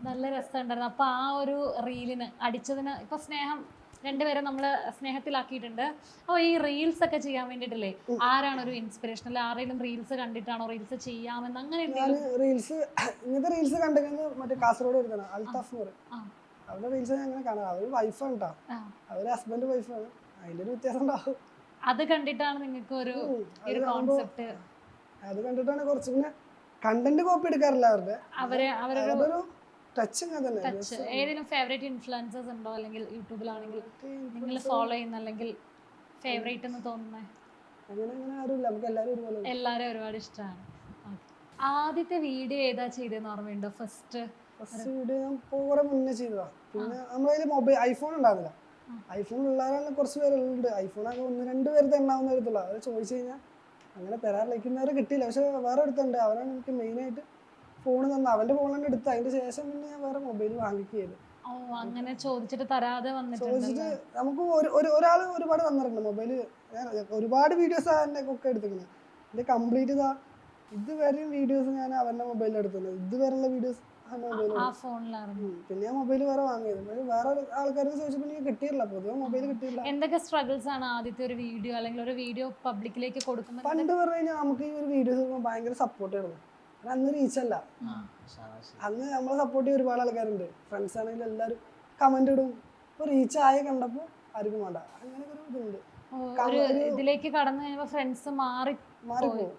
നല്ല രസമുണ്ടായിരുന്നു. അപ്പൊ ആ ഒരു റീലിന് അടിച്ചതിന് ഇപ്പൊ സ്നേഹം രണ്ടുപേരെ നമ്മള് സ്നേഹത്തിലാക്കിയിട്ടുണ്ട്. അപ്പോൾ ഈ റീൽസ് ഒക്കെ ചെയ്യാൻ വേണ്ടിയിട്ടില്ലേ, ആരാണ് ഒരു ഇൻസ്പിറേഷൻ? അല്ലെ ആരെങ്കിലും റീൽസ് കണ്ടിട്ടാണോ റീൽസ് ചെയ്യാമെന്ന് അങ്ങനെ? റീൽസ് ഇങ്ങനത്തെ റീൽസ് കണ്ടെങ്കിൽ മറ്റേ കാസർഗോഡ് എടുക്കണം, അൽത്താഫ് എന്ന് പറയും. അവരുടെ റീൽസ് ഞാൻ അങ്ങനെ കാണാം. അവര് വൈഫാണ് കേട്ടോ, അവര് ഹസ്ബൻഡ് വൈഫാണ്. അതിന്റെ ഒരു വ്യത്യാസം ഉണ്ടാവും. അത് കണ്ടിട്ടാണ് നിങ്ങൾക്ക് ഒരു കോൺസെപ്റ്റ്? അത് കണ്ടിട്ടാണ് കുറച്ച്. പിന്നെ കണ്ടന്റ് കോപ്പി എടുക്കാറില്ല അവരുടെ ടച്ച്. ഏതെങ്കിലും ഫേവറേറ്റ് ഇൻഫ്ലുവൻസേഴ്സ് ഉണ്ടോ? അല്ലെങ്കിൽ യൂട്യൂബിലാണെങ്കിൽ നിങ്ങൾ ഫോളോ ചെയ്യുന്ന അല്ലെങ്കിൽ ഫേവറേറ്റ് എന്ന് തോന്നുന്നത്? എല്ലാവരും ഒരുപാട് ഇഷ്ടമാണ്. ആദ്യത്തെ വീഡിയോ ഏതാ ചെയ്തതെന്ന് ഓർമ്മയുണ്ടോ? ഫസ്റ്റ് വീഡിയോ ഞാൻ കുറെ മുന്നേ ചെയ്തതാ. പിന്നെ നമ്മളതിൽ മൊബൈൽ ഐഫോൺ ഉണ്ടാവില്ല. ഐഫോൺ ഉള്ളവരാണ് കുറച്ച് പേരുണ്ട്. ഐഫോൺ ആകെ 1-2 പേർക്ക് എണ്ണാവുന്ന തരത്തുള്ള. അത് ചോദിച്ചു കഴിഞ്ഞാൽ അങ്ങനെ തരാറിലേക്കുന്നവരെ കിട്ടിയില്ല. പക്ഷെ വേറെ അടുത്തുണ്ട്, അവരാണ് എനിക്ക് മെയിനായിട്ട് ഫോൺ തന്ന. അവന്റെ ഫോൺ തന്നെ എടുത്ത് അതിന്റെ ശേഷം പിന്നെ ഞാൻ വേറെ മൊബൈൽ വാങ്ങിക്കുകയത്. അങ്ങനെ ചോദിച്ചിട്ട് തരാതെ ചോദിച്ചിട്ട് നമുക്ക് ഒരാൾ ഒരുപാട് തന്നിട്ടുണ്ട് മൊബൈല്. ഒരുപാട് വീഡിയോസ് അവന്റെ ഒക്കെ എടുത്തിരിക്കുന്നത്. എന്റെ കംപ്ലീറ്റ് ഇതുവരെയും വീഡിയോസ് ഞാൻ അവന്റെ മൊബൈലിൽ എടുത്തത്. ഇതുവരെയുള്ള വീഡിയോസ് പിന്നെ ഞാൻ മൊബൈൽ വേറെ വാങ്ങിയത്. വേറെ ആൾക്കാർക്ക് ചോദിച്ചപ്പോൾ എനിക്ക് കിട്ടിയില്ല, പൊതുവെ മൊബൈൽ കിട്ടിയില്ല. എന്തൊക്കെ സ്ട്രഗിൾസ് ആണ് ആദ്യത്തെ ഒരു വീഡിയോ അല്ലെങ്കിൽ ഒരു വീഡിയോ പബ്ലിക്കിലേക്ക് കൊടുക്കുമ്പോൾ? പണ്ട് പറഞ്ഞു കഴിഞ്ഞാൽ നമുക്ക് ഈ ഒരു വീഡിയോസ് ഭയങ്കര സപ്പോർട്ട് ചെയ്യണം. അന്ന് റീച്ചല്ല. അന്ന് നമ്മളെ സപ്പോർട്ട് ചെയ്യാൻ ഒരുപാട് ആൾക്കാരുണ്ട്. ഫ്രണ്ട്സ് ആണെങ്കിലും എല്ലാവരും കമന്റ് ഇടും. ഇപ്പൊ റീച്ച് ആയി കണ്ടപ്പോൾ ആർക്കും വേണ്ട. അങ്ങനെ ഒരു ഇതുണ്ട്. ഇതിലേക്ക് കടന്നു കഴിയുമ്പോൾ ഫ്രണ്ട്സ് മാറിപ്പോകും.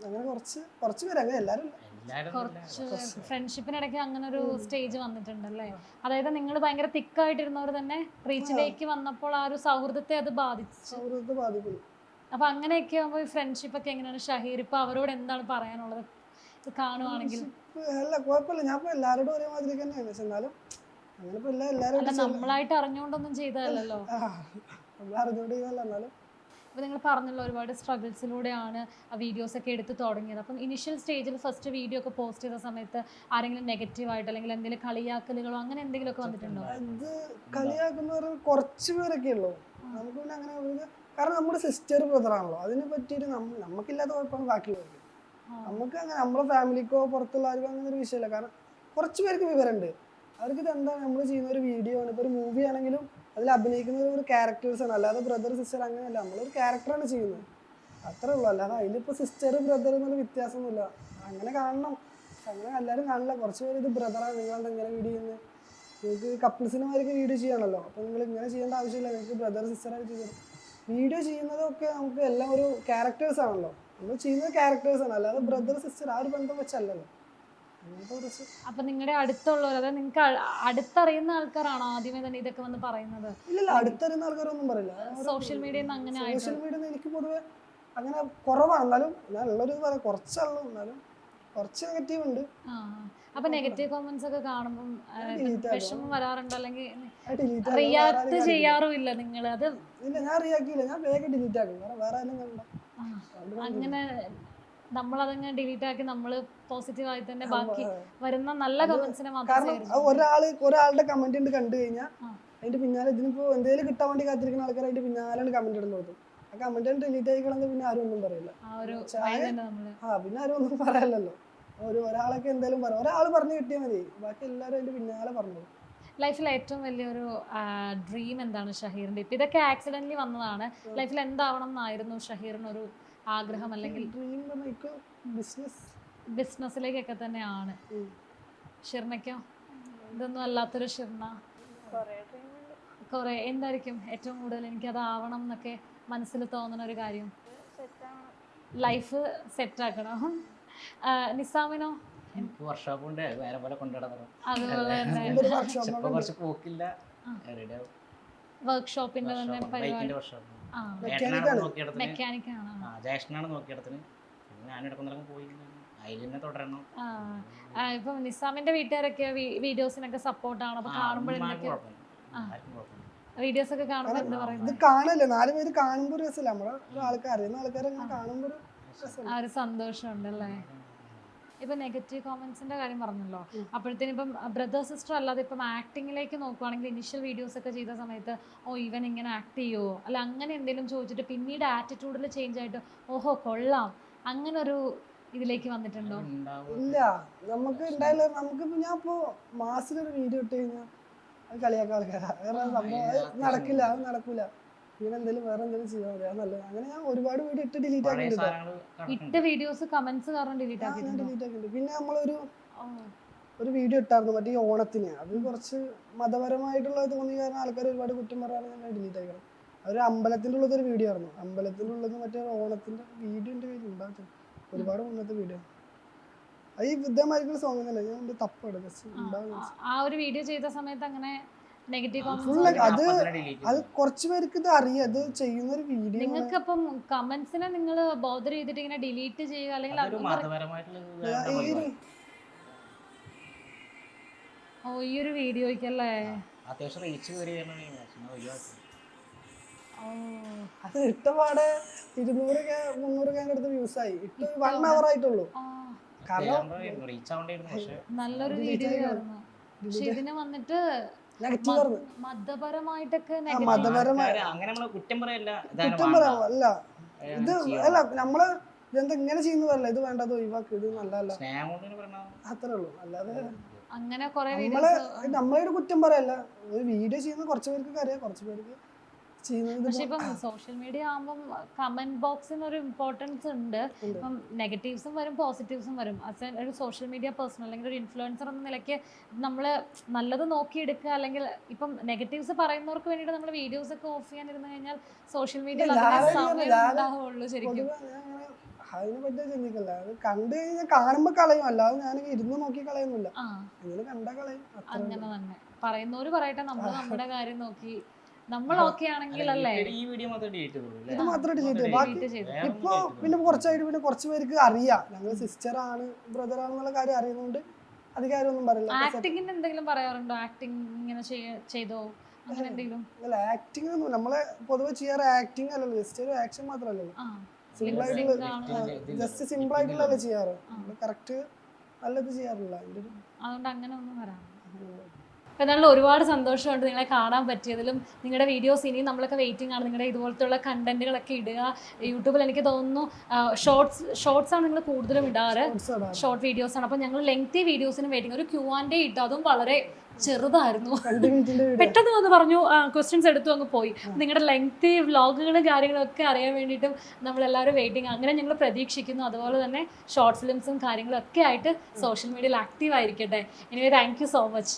അങ്ങനെ കുറച്ച് പേര്, അങ്ങനെ എല്ലാവരും കുറച്ച് ഫ്രണ്ട്ഷിപ്പിനിടയ്ക്ക് അങ്ങനെ ഒരു സ്റ്റേജ് വന്നിട്ടുണ്ടല്ലേ? അതായത് നിങ്ങൾ ഭയങ്കര തിക്കായിട്ടിരുന്നവർ തന്നെ റീച്ചിലേക്ക് വന്നപ്പോൾ ആ ഒരു സൗഹൃദത്തെ അത് ബാധിക്കും. അപ്പൊ അങ്ങനെയൊക്കെ ആകുമ്പോൾ ഫ്രണ്ട്ഷിപ്പ് ഒക്കെ എങ്ങനെയാണ്? ഷഹീർ ഇപ്പൊ അവരോട് എന്താണ് പറയാനുള്ളത് കാണുവാണെങ്കിൽ? അല്ല കുഴപ്പമില്ല, ഞാൻ ഇപ്പൊ എല്ലാവരോടും ഒരേമാതിരി തന്നെയാണ്. പക്ഷെ എന്നാലും അങ്ങനെ എല്ലാവരും നമ്മളായിട്ട് അറിഞ്ഞുകൊണ്ടൊന്നും ചെയ്തതല്ലോ. അറിഞ്ഞുകൊണ്ട് ചെയ്തല്ല. എന്നാലും അപ്പോൾ നിങ്ങൾ പറഞ്ഞല്ലോ ഒരുപാട് സ്ട്രഗിൾസിലൂടെയാണ് ആ വീഡിയോസ് ഒക്കെ എടുത്ത് തുടങ്ങിയത്. അപ്പം ഇനിഷ്യൽ സ്റ്റേജിൽ ഫസ്റ്റ് വീഡിയോ ഒക്കെ പോസ്റ്റ് ചെയ്ത സമയത്ത് ആരെങ്കിലും നെഗറ്റീവായിട്ട് അല്ലെങ്കിൽ എന്തെങ്കിലും കളിയാക്കലുകളോ അങ്ങനെ എന്തെങ്കിലും ഒക്കെ വന്നിട്ടുണ്ടോ? അത് കളിയാക്കുന്നവർ കുറച്ച് പേരൊക്കെ ഉള്ളൂ. നമുക്ക് പിന്നെ അങ്ങനെ, കാരണം നമ്മുടെ സിസ്റ്റർ ബ്രദറാണല്ലോ, അതിനെ പറ്റിയിട്ട് നമുക്കില്ലാത്ത കുഴപ്പമാണ് ബാക്കിയുള്ളവർക്ക്. നമുക്ക് അങ്ങനെ നമ്മളെ ഫാമിലിക്കോ പുറത്തുള്ള ആർക്കോ അങ്ങനെ ഒരു വിഷയമില്ല. കാരണം കുറച്ച് പേർക്ക് വിവരമുണ്ട്. അവർക്ക് ഇതെന്താണ് നമ്മൾ ചെയ്യുന്ന ഒരു വീഡിയോ ആണ്. ഇപ്പോൾ ഒരു മൂവി ആണെങ്കിലും അതിൽ അഭിനയിക്കുന്ന ഒരു ക്യാരക്ടേഴ്സാണ്, അല്ലാതെ ബ്രദർ സിസ്റ്റർ അങ്ങനെയല്ല. നമ്മളൊരു ക്യാരക്ടറാണ് ചെയ്യുന്നത്, അത്രേ ഉള്ളൂ. അല്ലാതെ അതിലിപ്പോൾ സിസ്റ്റർ ബ്രദർ എന്നുള്ള വ്യത്യാസമൊന്നുമില്ല. അങ്ങനെ കാണണം, അങ്ങനെ എല്ലാവരും കാണില്ല. കുറച്ച് പേര് ഇത് ബ്രദറാണ്, നിങ്ങളുടെ ഇങ്ങനെ വീഡിയോ ചെയ്യുന്നത് നിങ്ങൾക്ക് കപ്പിൾസിനുമാരൊക്കെ വീഡിയോ ചെയ്യണമല്ലോ, അപ്പോൾ നിങ്ങൾ ഇങ്ങനെ ചെയ്യേണ്ട ആവശ്യമില്ല. നിങ്ങൾക്ക് ബ്രദർ സിസ്റ്ററായിട്ട് ചെയ്തു. വീഡിയോ ചെയ്യുന്നതൊക്കെ നമുക്ക് എല്ലാം ഒരു ക്യാരക്ടേഴ്സ് ആണല്ലോ, നമ്മൾ ചെയ്യുന്നത് ക്യാരക്ടേഴ്സാണ്, അല്ലാതെ ബ്രദർ സിസ്റ്റർ ആ ഒരു ബന്ധം വെച്ചല്ലല്ലോ. അങ്ങനത്തെ കുറച്ച് അപ്പൊ നിങ്ങളുടെ അടുത്തുള്ളവർ, അതായത് നിങ്ങൾക്ക് അടുത്തറിയുന്ന ആൾക്കാരാണോ ആദ്യമേ തന്നെ ഇതൊക്കെ വന്ന് പറയുന്നത്? ഇല്ല, അടുത്തറിയുന്ന ആൾക്കാരൊന്നും പറയില്ല. സോഷ്യൽ മീഡിയയിൽ നിന്ന് അങ്ങനെ സോഷ്യൽ മീഡിയയിൽ എനിക്ക് പൊതുവെ അങ്ങനെ കുറവാണ്, എന്നാലും ഞാൻ ഉള്ളൊരു പറയാം കുറച്ചുള്ളൂ, എന്നാലും കുറച്ച് നെഗറ്റീവ് ഉണ്ട്. അപ്പൊ നെഗറ്റീവ് കമന്റ്സ് ഒക്കെ കാണുമ്പോൾ വിഷമം വരാറുണ്ടോ, അല്ലെങ്കിൽ ഡിലീറ്റ് റിയാക്ട് ചെയ്യാറുമില്ല നിങ്ങൾ? അത് ഇല്ല, ഞാൻ റിയാക്ട് ചെയ്യില്ല, ഞാൻ വേഗം ഡിലീറ്റ് ആക്കും. വേറെ ആരും കണ്ടോ അങ്ങനെ നമ്മളതങ്ങനെ ഡിലീറ്റ് ആക്കി നമ്മൾ പോസിറ്റീവായി തന്നെ ബാക്കി വരുന്ന നല്ല കമന്റ്സിനെ മാത്രം. കാരണം ഒരാളുടെ കമന്റ് ഉണ്ട് കണ്ടു കഴിഞ്ഞാൽ അതിന്റെ പിന്നാലെ ഇതിനിപ്പോ എന്തെങ്കിലും കിട്ടാൻ വേണ്ടി കാത്തിരിക്കുന്ന ആൾക്കാർ അതിന്റെ പിന്നാലെ കമന്റ് ഇടുന്ന കൊടുത്തു. ആ കമന്റ് ഡിലീറ്റ് ആയിക്കളെന്ന് പിന്നെ ആരും ഒന്നും പറയില്ല. പിന്നെ ആരും ഒന്നും പറയാനല്ലോ. ഒരാളൊക്കെ എന്തായാലും പറയാം, ഒരാൾ പറഞ്ഞു കിട്ടിയാൽ മതി, ബാക്കി എല്ലാവരും അതിന്റെ പിന്നാലെ പറഞ്ഞു. ലൈഫിൽ ഏറ്റവും വലിയൊരു ഡ്രീം എന്താണ് ഷഹീറിന്റെ? ഇപ്പൊ ഇതൊക്കെ ആക്സിഡന്റലി വന്നതാണ്. ലൈഫിൽ എന്താവണം എന്നായിരുന്നു ഷഹീറിനൊരു ആഗ്രഹം? അല്ലെങ്കിൽ ഡ്രീം ബിസിനസ്സിലേക്കൊക്കെ തന്നെയാണ്. ഷിർണയ്ക്കോ ഇതൊന്നും അല്ലാത്തൊരു ഷിർണ? കുറെ എന്തായിരിക്കും ഏറ്റവും കൂടുതൽ എനിക്കതാവണം എന്നൊക്കെ മനസ്സിൽ തോന്നുന്ന ഒരു കാര്യം? ലൈഫ് സെറ്റ് ആക്കണം. നിസാമിനോ? എനിക്ക് വർക്ക്ഷോപ്പ് ഉണ്ട്, വേറെ പോലെ കൊണ്ടുനടക്കണം. അതുപോലെ തന്നെ കുറച്ച് പോക്കില്ല, വർക്ക്ഷോപ്പിന്റെ തന്നെ പരിപാടി. മെക്കാനിക്കാണ്. ജ്യേഷ്ഠനാണ് നോക്കിയിടത്തിന്, പിന്നെ ഞാൻ ഇടക്കൊന്നും പോയില്ല, അതിൽ തന്നെ തുടരണം. ഇപ്പൊ നിസാമിന്റെ വീട്ടുകാരൊക്കെ വീഡിയോസിനൊക്കെ സപ്പോർട്ടാണ്. അപ്പൊ കാണുമ്പോഴൊക്കെ വീഡിയോസ് ഒക്കെ കാണുമ്പോൾ എന്താ പറയുന്നത്? ഇത് കാണല്ലേ, 4 പേര് കാണുമ്പോൾ ഒരു രസമില്ല, നമ്മളെ ആൾക്കാർ അറിയുന്ന ആൾക്കാരെ കാണുമ്പോൾ ആ ഒരു സന്തോഷം ഉണ്ടല്ലേ. ഇപ്പൊ നെഗറ്റീവ് കോമന്റ്സിന്റെ കാര്യം പറഞ്ഞല്ലോ, അപ്പോഴത്തേനും ഇപ്പം ബ്രദർ സിസ്റ്റർ അല്ലാതെ ഇപ്പം ആക്ടിങ്ങിലേക്ക് നോക്കുവാണെങ്കിൽ ഇനിഷ്യൽ വീഡിയോസ് ഒക്കെ ചെയ്ത സമയത്ത് ഇവൻ ഇങ്ങനെ ആക്ട് ചെയ്യുമോ അല്ല അങ്ങനെ എന്തെങ്കിലും ചോദിച്ചിട്ട് പിന്നീട് ആറ്റിറ്റ്യൂഡിൽ ചേഞ്ച് ആയിട്ട് ഓഹോ കൊള്ളാം അങ്ങനെ ഒരു ഇതിലേക്ക് വന്നിട്ടുണ്ടോ? ഇല്ല, നമുക്ക് ഉണ്ടായില്ല. നമുക്കിപ്പോ ഞാൻ ഇപ്പോ മാസത്തിലൊരു വീഡിയോ ഇട്ട് കഴിഞ്ഞാൽ അത് കളിയാക്കാൻ ആൾക്കാരാ, വേറെ സംഭവം നടക്കില്ല, അത് നടക്കൂല, പിന്നെ എന്തെങ്കിലും വേറെ എന്തെങ്കിലും ചെയ്യാൻ മതി, അത് നല്ലത്. അങ്ങനെ ഞാൻ ഒരുപാട് വീഡിയോ ഇട്ട് ഡിലീറ്റ് ആക്കിയിട്ടുണ്ട്. വീഡിയോസ് കമന്റ്സ് കാരണം ഡിലീറ്റ് ആക്കിയിട്ടുണ്ട്. പിന്നെ ഒരു വീഡിയോ ഇട്ടായിരുന്നു മറ്റേ ഓണത്തിന്, അത് കുറച്ച് മതപരമായിട്ടുള്ളത് തോന്നി കാരണം ആൾക്കാർ ഒരുപാട് കുറ്റം പറയാൻ ഞാൻ ഡിലീറ്റ് ആക്കണം. അതൊരു അമ്പലത്തിൻ്റെ ഉള്ളതൊരു വീഡിയോ ആയിരുന്നു, അമ്പലത്തിൻ്റെ ഉള്ളത് മറ്റേ ഓണത്തിന്റെ വീഡിയോ എൻ്റെ കയ്യിൽ ഉണ്ടാകും, ഒരുപാട് മുന്നത്തെ വീഡിയോ. അത് ഈ ഇതേമാതിരിക്കുള്ള സോങ് തന്നെ ഞാൻ തപ്പെടും. ആ ഒരു വീഡിയോ ചെയ്ത സമയത്ത് അങ്ങനെ നെഗറ്റീവ് അത് കുറച്ച് പേർക്ക് ഇത് അറിയാം, അത് ചെയ്യുന്ന ഒരു വീഡിയോ. നിങ്ങൾക്ക് അപ്പം കമന്റ്സിനെ നിങ്ങൾ ബോദർ ചെയ്തിട്ട് ഇങ്ങനെ ഡിലീറ്റ് ചെയ്യുക അല്ലെങ്കിൽ ഈ ഒരു വീഡിയോയ്ക്കല്ലേ അത് ഇട്ടപാടെ 200-300 അടുത്ത് വ്യൂസ് ആയി. 1 hour ആയിട്ടുള്ളൂ. നല്ലൊരു വീഡിയോ ആയിരുന്നു. പക്ഷെ ഇതിന് വന്നിട്ട് മതപരമായിട്ടൊക്കെ കുറ്റം പറയാമല്ല, ഇത് അല്ല നമ്മള് ഇതെന്താ ഇങ്ങനെ ചെയ്യുന്നതല്ല, ഇത് വേണ്ടത് ഒഴിവാക്കി, ഇത് നല്ലതല്ല, അത്രേ ഉള്ളൂ. അല്ലാതെ അങ്ങനെ നമ്മളൊരു കുറ്റം പറയല്ല, ഒരു വീഡിയോ ചെയ്യുന്ന കുറച്ച് പേർക്ക് അറിയാം, കുറച്ച് പേർക്ക് ചെയ്യുന്നത്. പക്ഷെ ഇപ്പം സോഷ്യൽ മീഡിയ ആകുമ്പം കമന്റ് ബോക്സിന് ഒരു ഇമ്പോർട്ടൻസ് ഉണ്ട്. ഇപ്പം നെഗറ്റീവ്സും വരും പോസിറ്റീവ്സും വരും. ഒരു സോഷ്യൽ മീഡിയ പേഴ്സൺ അല്ലെങ്കിൽ ഒരു ഇൻഫ്ലുവൻസർ എന്ന നിലയ്ക്ക് നമ്മൾ നല്ലത് നോക്കിയെടുക്കുക. അല്ലെങ്കിൽ ഇപ്പം നെഗറ്റീവ്സ് പറയുന്നവർക്ക് വേണ്ടിയിട്ട് നമ്മൾ വീഡിയോസ് ഒക്കെ ഓഫ് ചെയ്യാനിരുന്നു കഴിഞ്ഞാൽ സോഷ്യൽ മീഡിയയിൽ ഉണ്ടാവുള്ളൂ ശരിക്കും. അതിനെ പറ്റി ചിന്തിക്കല്ല, അത് കണ്ടു കഴിഞ്ഞാൽ കാണുമ്പോ കളയും, അല്ലാതെ ഞാൻ ഇരുന്ന് നോക്കി കളയുന്നില്ല, അങ്ങനെ കണ്ടാ കളയും. അങ്ങനെ തന്നെ പറയുന്നവര് പറയട്ടെ, നമ്മൾ നമ്മുടെ കാര്യം നോക്കി നമ്മൾ ഓക്കെ ആണെങ്കിൽ അല്ലേ. ഇത് മാത്രം ഡിലീറ്റ് ചെയ്തു. ഇപ്പൊ പിന്നെ കുറച്ചായിട്ട് പിന്നെ കുറച്ച് പേർക്ക് അറിയാം ഞങ്ങൾ സിസ്റ്റർ ആണ് ബ്രദർ ആണെന്നുള്ള കാര്യം അറിയുന്നതുകൊണ്ട് അധികം ആരും ഒന്നും പറയില്ല. ആക്ടിങ്ങിന് എന്തെങ്കിലും പറയാറുണ്ടോ? ആക്ടിങ് ഇങ്ങനെ ചെയ്തോ അങ്ങനെ എന്തെങ്കിലും? അല്ല, ആക്ടിങ് ഒന്നും നമ്മളെ പൊതുവെ ചെയ്യാറ് ആക്ടിങ് അല്ലല്ലോ, ജസ്റ്റ് ഒരു ആക്ഷൻ മാത്രമല്ലല്ലോ, സിമ്പിൾ ആയിട്ടുള്ള ജസ്റ്റ് സിമ്പിൾ ആയിട്ടുള്ളല്ലേ ചെയ്യാറ്, കറക്റ്റ് നല്ലത് ചെയ്യാറില്ല. അതുകൊണ്ട് അങ്ങനെ ഒന്നും വരാം. അപ്പോൾ എന്നാലും ഒരുപാട് സന്തോഷമുണ്ട് നിങ്ങളെ കാണാൻ പറ്റിയതിലും. നിങ്ങളുടെ വീഡിയോസ് ഇനിയും നമ്മളൊക്കെ വെയിറ്റിംഗ് ആണ്. നിങ്ങളുടെ ഇതുപോലത്തുള്ള കണ്ടന്റുകളൊക്കെ ഇടുക. യൂട്യൂബിൽ എനിക്ക് തോന്നുന്നു ഷോർട്സാണ് നിങ്ങൾ കൂടുതലും ഇടാറ്, ഷോർട്ട് വീഡിയോസാണ്. അപ്പോൾ ഞങ്ങൾ ലെങ്തി വീഡിയോസിന് വെയിറ്റിംഗ്. ഒരു Q&A ഇട്ടു, അതും വളരെ ചെറുതായിരുന്നു, പെട്ടെന്ന് വന്ന് പറഞ്ഞു, ക്വസ്റ്റ്യൻസ് എടുത്തു അങ്ങ് പോയി. നിങ്ങളുടെ ലെങ്തി വ്ളോഗുകളും കാര്യങ്ങളൊക്കെ അറിയാൻ വേണ്ടിയിട്ടും നമ്മളെല്ലാവരും വെയിറ്റിംഗ്. അങ്ങനെ ഞങ്ങൾ പ്രതീക്ഷിക്കുന്നു. അതുപോലെ തന്നെ ഷോർട്ട് ഫിലിംസും കാര്യങ്ങളും ഒക്കെ ആയിട്ട് സോഷ്യൽ മീഡിയയിൽ ആക്റ്റീവ് ആയിരിക്കട്ടെ. Anyway thank you so much.